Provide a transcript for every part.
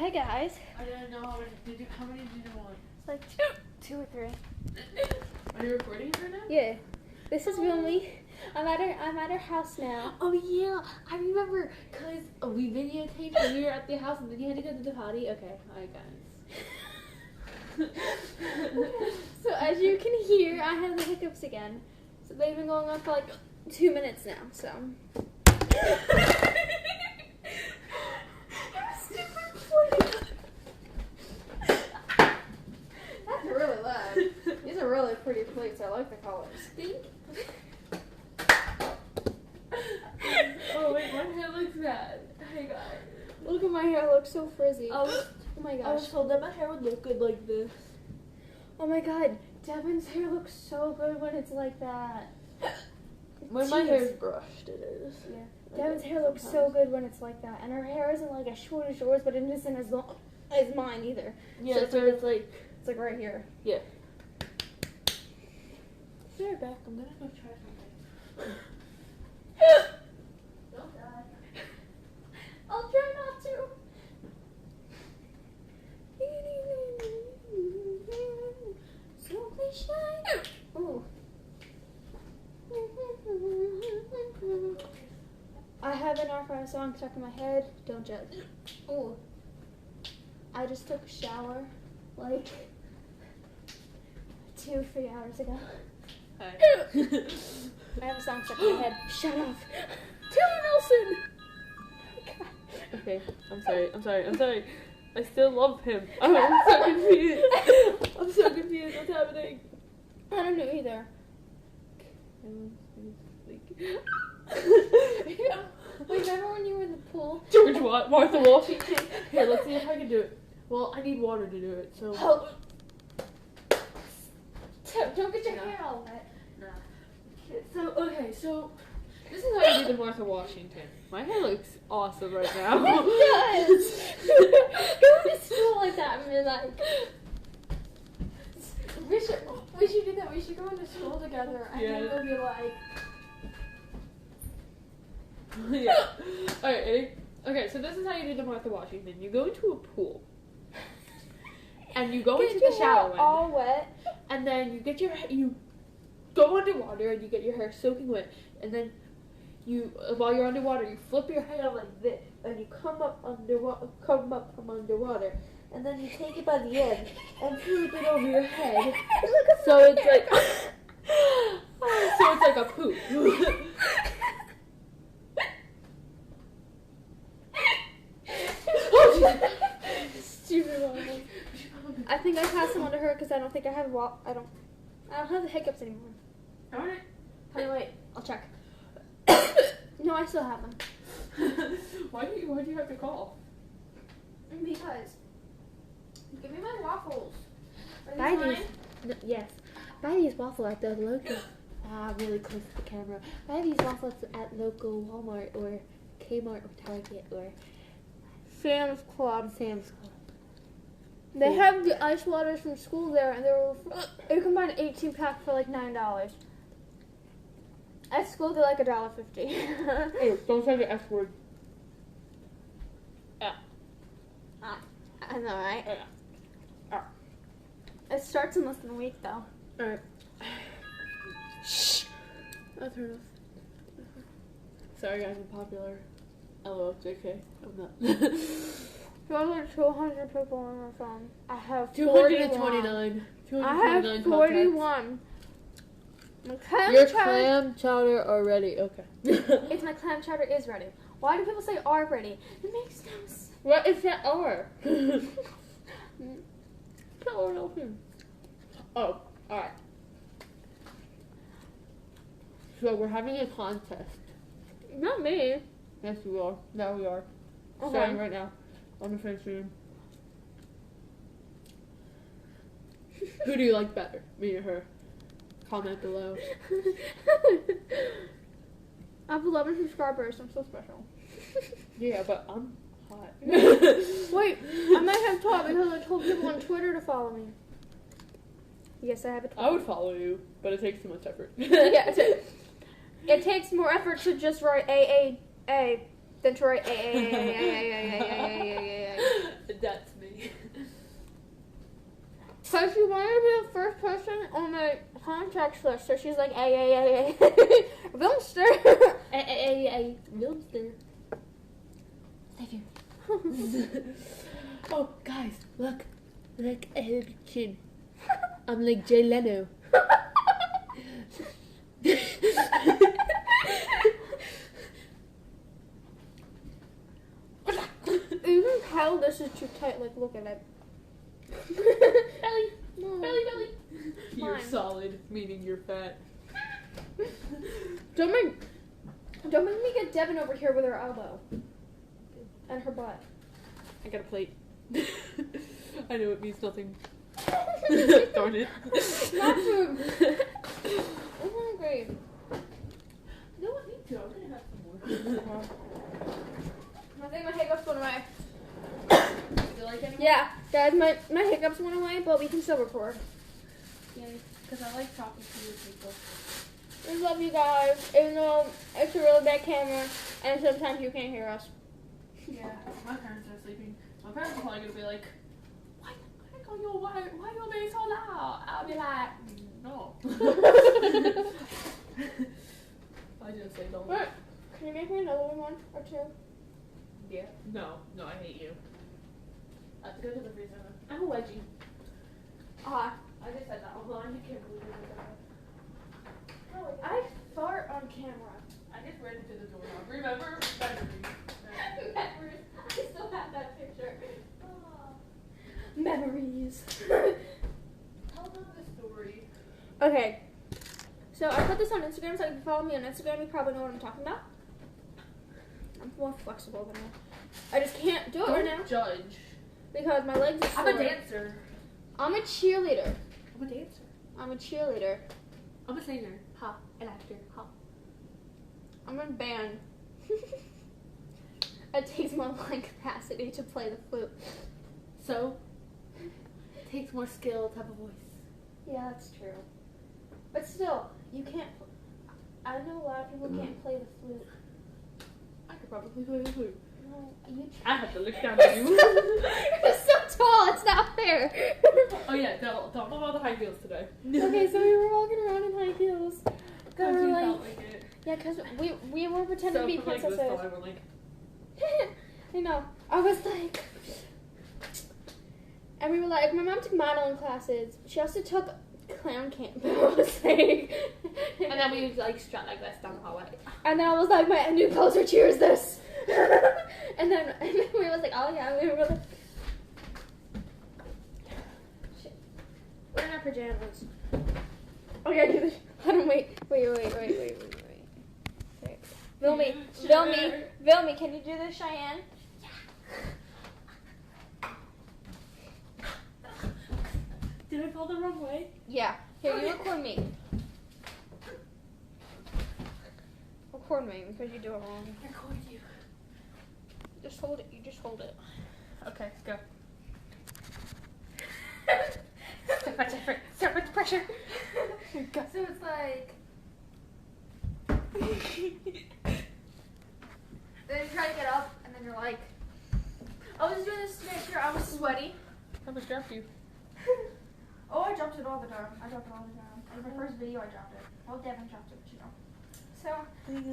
Hey guys. I didn't know how many did you want? It's like two or three. Are you recording it right now? Yeah. This is really. I'm at her house now. Oh yeah, I remember because we videotaped when we were at the house and then you had to go to the potty. Okay, alright guys. So as you can hear, I have the hiccups again. So they've been going on for like 2 minutes now. So. That's really loud. These are really pretty plates. I like the colors. Oh wait, my hair looks bad. Hey guys. Look at my hair. It looks so frizzy. Oh my gosh. I was told that my hair would look good like this. Oh my god. Devin's hair looks so good when it's like that. When my hair is brushed, it is. Yeah. Devin's hair looks so good when it's like that. And her hair isn't like as short as yours, but it isn't as long as mine either. Yeah, so it's like right here. Yeah. Be right back. I'm gonna go try something. Don't die. I'll try not to. So cliche. Ooh. I have an Arthur song stuck in my head. Don't judge. Ooh. I just took a shower like 2-3 hours ago. Hi. I have a song stuck in my head. Shut up. Taylor Nelson. God. Okay, I'm sorry. I still love him. I'm so confused. What's happening? I don't know either. Remember when you were in the pool? George Martha Washington. Here, let's see if I can do it. Well, I need water to do it, so. Oh. Don't get your hair all wet. So this is how you do the Martha Washington. My hair looks awesome right now. It does. Go to school like that and be like. We should do that. We should go into school together and then we'll be like. Yeah. Alright, ready? Okay, so this is how you do the Martha Washington. You go into a pool. And you go into the shower all wet. And then you go underwater and you get your hair soaking wet. And then while you're underwater, you flip your hair like this. And you come up from underwater. And then you take it by the end and flip it over your head. So it's like a poop. Stupid one. I think I passed them on to her because I don't think I have I don't have the hiccups anymore. Alright. Wait, I'll check. No, I still have them. Why do you have to call? Because. Give me my waffles. Buy these. No, yes. Buy these waffles at the local. Really close to the camera. Buy these waffles at local Walmart or Kmart or Target or Sam's Club. Sam's Club. They have the ice waters from school there, and they can buy an 18-pack for like $9. At school, they're like $1.50. Hey, don't say the F word. Yeah. I know, right? Yeah. It starts in less than a week, though. Alright. Shh. I'll turn off. Sorry guys, I'm popular. LOL, JK. I'm not. There's like 200 people on my phone. I have 229. 229 I have 41. Your clam chowder are ready. Okay. It's my clam chowder is ready. Why do people say are ready? It makes no sense. What is that R? Oh, alright. So we're having a contest. Not me. Yes, we are. Now we are. Okay. Starting right now on the French room. Who do you like better, me or her? Comment below. I have 11 subscribers. I'm so special. Yeah, but I'm hot. Wait, I might have taught because I told people on Twitter to follow me. Yes, I have a Twitter. I would follow you, but it takes too much effort. Yeah, it takes more effort to just write A than to write A. That Because she wanted to be the first person on the contacts list, so she's like, hey, Vilmster. Hey, Vilmster. Thank you. Oh, guys, look. Look at her chin. I'm like Jay Leno. Even how this is too tight, like, look at it. Belly. No. Belly. You're Fine. solid, meaning you're fat. Don't make me get Devin over here with her elbow. And her butt. I got a plate. I know it means nothing. Darn it. Not food. I'm hungry. No, I need to. I'm gonna have some more. I think my hiccups went away. Do you like any more? Yeah, guys, my hiccups went away, but we can still record. Yeah, because I like talking to you people. We love you guys, even though it's a really bad camera, and sometimes you can't hear us. Yeah, my parents are sleeping. My parents are probably gonna be like, why are you being so loud? I'll be like, no. I just say don't. What? Can you make me another one or two? Yeah. No, I hate you. I have to go to the freezer. I'm a wedgie. Ah, I just said that online. You can't believe it. I fart on camera. I just ran into the doorknob. Remember? Memories. Memories. I still have that picture. Memories. Tell them the story. Okay. So I put this on Instagram, so if you follow me on Instagram, you probably know what I'm talking about. I'm more flexible than that. I just can't do it right now Don't judge. because my legs are sore. I'm a dancer. I'm a cheerleader. I'm a dancer. I'm a cheerleader. I'm a singer. Ha. An actor. Ha. I'm in band. It takes more lung capacity to play the flute. So, it takes more skill to have a voice. Yeah, that's true. But still, you can't. I know a lot of people can't play the flute. I could probably play the flute. No, you. I have to look down at you. You're so tall. It's not fair. Oh yeah, don't know about the high heels today. Okay, so we were walking around in high heels. I We were like, felt like it. yeah, because we were pretending to be from, like, this princesses. side, we're like, I know. I was like, and we were like, my mom took modeling classes. She also took clown camp. I was like, and then we like strut like this down the hallway. and then I was like, my new culture cheers this. and then we was like, oh yeah, we were like, shit. We're in our pajamas. Okay, do this. Hold on, wait. Vilmy, can you do this, Cheyenne? Did I fall the wrong way? Yeah. Here, you record me. Record me because you do it wrong. Record you. Just hold it. You just hold it. Okay, go. So much pressure. Go. So it's like. Then you try to get up, and then you're like. I was doing this to make sure I was sweaty. How much dropped you? Oh, I dropped it all the time. In my first video, I dropped it. Well, Devin dropped it, but you know. So, it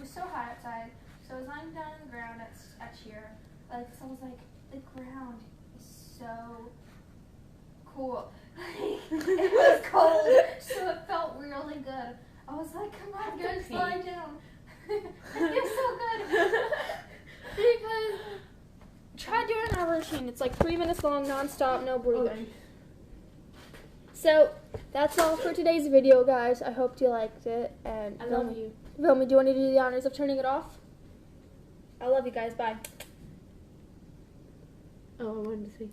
was so hot outside. So I was lying down on the ground at cheer. Like, so I was like, the ground is so cool. It was cold, so it felt really good. I was like, come on, guys, slide down. It feels so good. Because try doing our routine. It's like 3 minutes long, non-stop, no breathing. Okay. So that's all for today's video, guys. I hope you liked it. And I love you. Vilmy, do you want to do the honors of turning it off? I love you guys. Bye. Oh, I wanted to see.